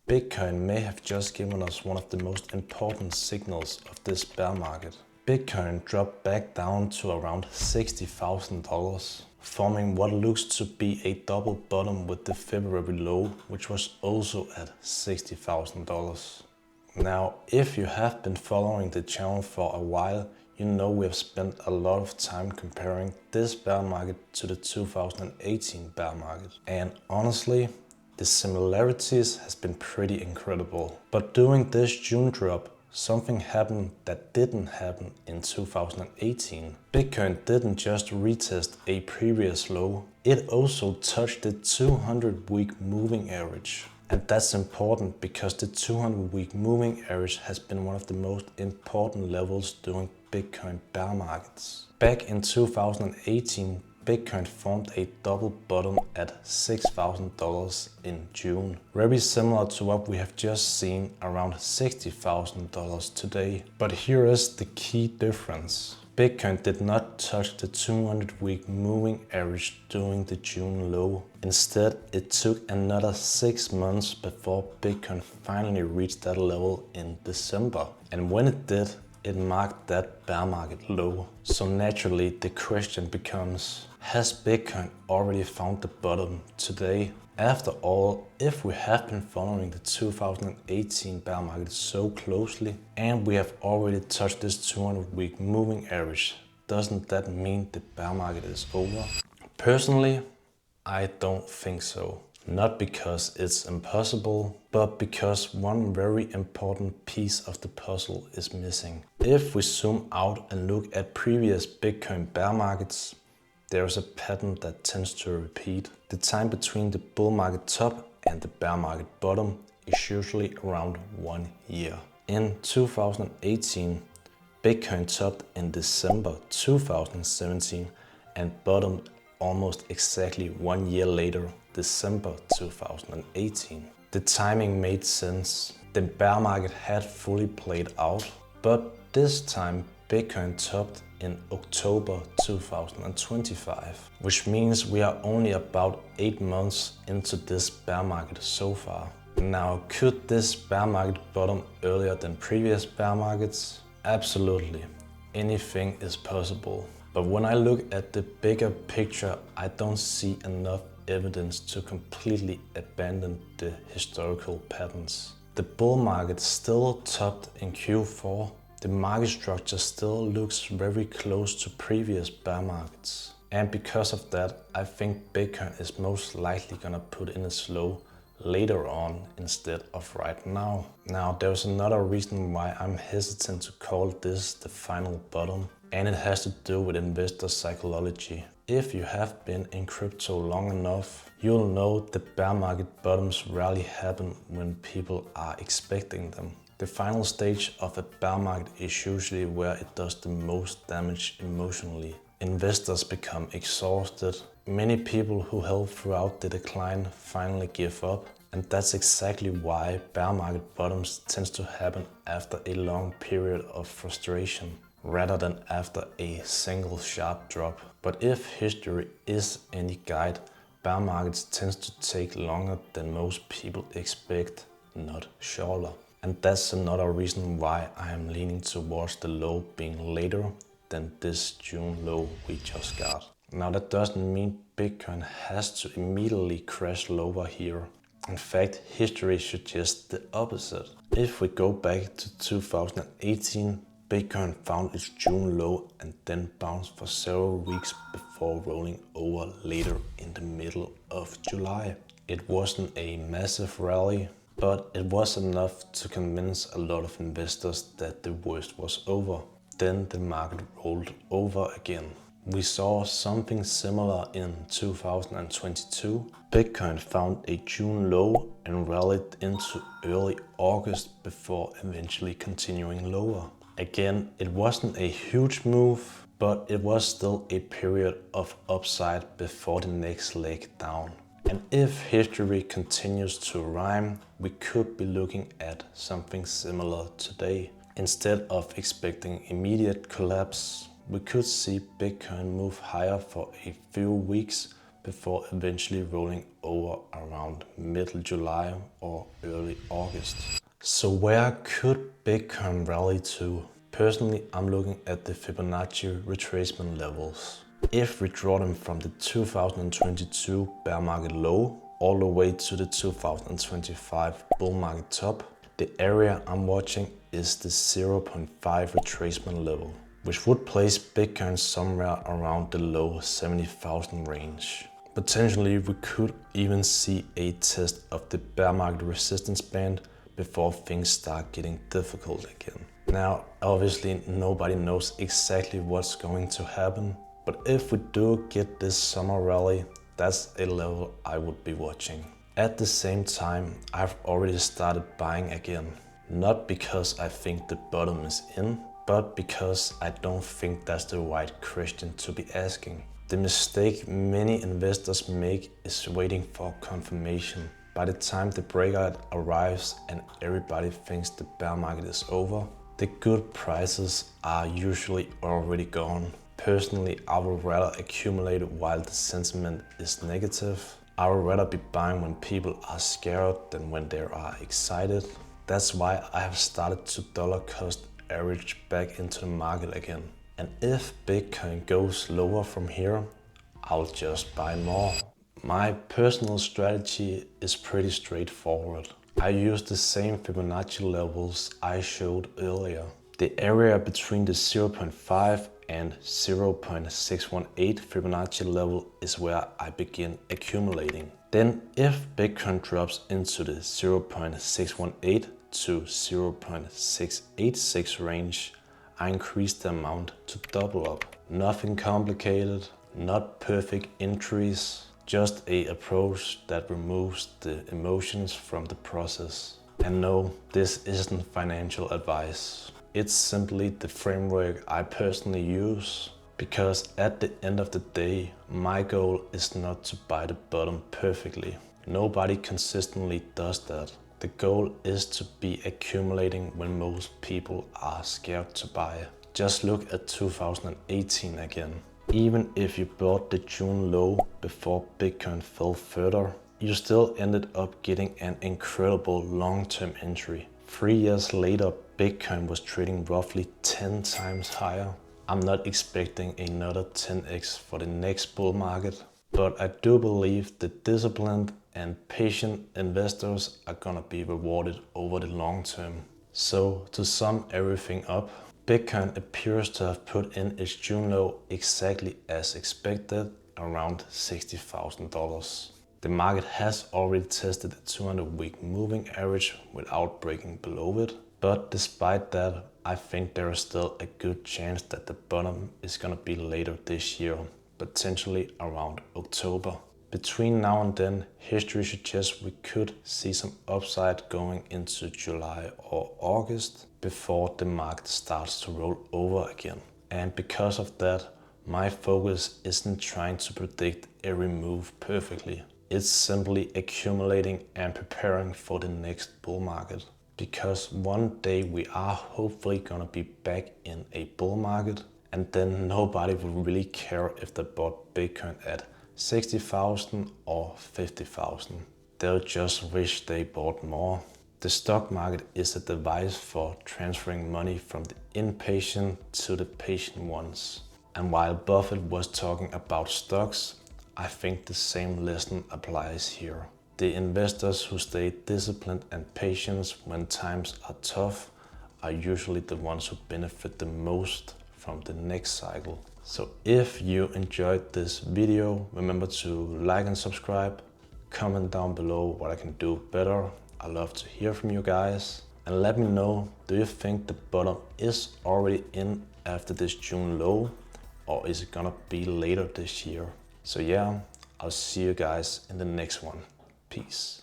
Bitcoin may have just given us one of the most important signals of this bear market. Bitcoin dropped back down to around $60,000, forming what looks to be a double bottom with the February low, which was also at $60,000. Now, if you have been following the channel for a while, you know we have spent a lot of time comparing this bear market to the 2018 bear market. And honestly, the similarities has been pretty incredible. But during this June drop, something happened that didn't happen in 2018. Bitcoin didn't just retest a previous low, it also touched the 200-week moving average. And that's important because the 200-week moving average has been one of the most important levels during Bitcoin bear markets. Back in 2018, Bitcoin formed a double bottom at $6,000 in June. Very similar to what we have just seen around $60,000 today. But here is the key difference. Bitcoin did not touch the 200-week moving average during the June low. Instead, it took another 6 months before Bitcoin finally reached that level in December. And when it did, it marked that bear market low. So naturally, the question becomes, has Bitcoin already found the bottom today? After all, if we have been following the 2018 bear market so closely and we have already touched this 200-week moving average, doesn't that mean the bear market is over? Personally, I don't think so. Not because it's impossible, but because one very important piece of the puzzle is missing. If we zoom out and look at previous Bitcoin bear markets, there's a pattern that tends to repeat. The time between the bull market top and the bear market bottom is usually around 1 year. In 2018, Bitcoin topped in December 2017 and bottomed almost exactly 1 year later, December 2018. The timing made sense. The bear market had fully played out, but this time Bitcoin topped in October 2025, which means we are only about 8 months into this bear market so far. Now, could this bear market bottom earlier than previous bear markets? Absolutely. Anything is possible. But when I look at the bigger picture, I don't see enough evidence to completely abandon the historical patterns. The bull market still topped in Q4. The market structure still looks very close to previous bear markets. And because of that, I think Bitcoin is most likely gonna put in its low later on instead of right now. Now, there's another reason why I'm hesitant to call this the final bottom, and it has to do with investor psychology. If you have been in crypto long enough, you'll know that bear market bottoms rarely happen when people are expecting them. The final stage of a bear market is usually where it does the most damage emotionally. Investors become exhausted. Many people who held throughout the decline finally give up. And that's exactly why bear market bottoms tends to happen after a long period of frustration, rather than after a single sharp drop. But if history is any guide, bear markets tend to take longer than most people expect, not shorter. And that's another reason why I am leaning towards the low being later than this June low we just got. Now, that doesn't mean Bitcoin has to immediately crash lower here. In fact, history suggests the opposite. If we go back to 2018, Bitcoin found its June low and then bounced for several weeks before rolling over later in the middle of July. It wasn't a massive rally, but it was enough to convince a lot of investors that the worst was over. Then the market rolled over again. We saw something similar in 2022. Bitcoin found a June low and rallied into early August before eventually continuing lower. Again, it wasn't a huge move, but it was still a period of upside before the next leg down. And if history continues to rhyme, we could be looking at something similar today. Instead of expecting immediate collapse, we could see Bitcoin move higher for a few weeks before eventually rolling over around mid-July or early August. August. So where could Bitcoin rally to? Personally, I'm looking at the Fibonacci retracement levels. If we draw them from the 2022 bear market low all the way to the 2025 bull market top, the area I'm watching is the 0.5 retracement level, which would place Bitcoin somewhere around the low 70,000 range. Potentially we could even see a test of the bear market resistance band before things start getting difficult again. Now, obviously nobody knows exactly what's going to happen, but if we do get this summer rally, that's a level I would be watching. At the same time, I've already started buying again. Not because I think the bottom is in, but because I don't think that's the right question to be asking. The mistake many investors make is waiting for confirmation. By the time the breakout arrives and everybody thinks the bear market is over, the good prices are usually already gone. Personally, I would rather accumulate while the sentiment is negative. I would rather be buying when people are scared than when they are excited. That's why I have started to dollar cost average back into the market again. And if Bitcoin goes lower from here, I'll just buy more. My personal strategy is pretty straightforward. I use the same Fibonacci levels I showed earlier. The area between the 0.5 and 0.618 Fibonacci level is where I begin accumulating. Then if Bitcoin drops into the 0.618 to 0.686 range, I increase the amount to double up. Nothing complicated, not perfect entries, just an approach that removes the emotions from the process. And no, this isn't financial advice. It's simply the framework I personally use, because at the end of the day, my goal is not to buy the bottom perfectly. Nobody consistently does that. The goal is to be accumulating when most people are scared to buy. Just look at 2018 again. Even if you bought the June low before Bitcoin fell further, you still ended up getting an incredible long-term entry. 3 years later, Bitcoin was trading roughly 10 times higher. I'm not expecting another 10x for the next bull market, but I do believe the disciplined and patient investors are gonna be rewarded over the long term. So to sum everything up, Bitcoin appears to have put in its June low exactly as expected, around $60,000. The market has already tested the 200-week moving average without breaking below it, but despite that, I think there is still a good chance that the bottom is gonna be later this year, potentially around October. Between now and then, history suggests we could see some upside going into July or August before the market starts to roll over again. And because of that, my focus isn't trying to predict every move perfectly. It's simply accumulating and preparing for the next bull market. Because one day we are hopefully gonna be back in a bull market, and then nobody will really care if they bought Bitcoin at 60,000 or 50,000. They'll just wish they bought more. The stock market is a device for transferring money from the impatient to the patient ones. And while Buffett was talking about stocks, I think the same lesson applies here. The investors who stay disciplined and patient when times are tough are usually the ones who benefit the most from the next cycle. So if you enjoyed this video, remember to like and subscribe. Comment down below what I can do better. I love to hear from you guys. And let me know, do you think the bottom is already in after this June low, or is it gonna be later this year? So yeah, I'll see you guys in the next one. Peace.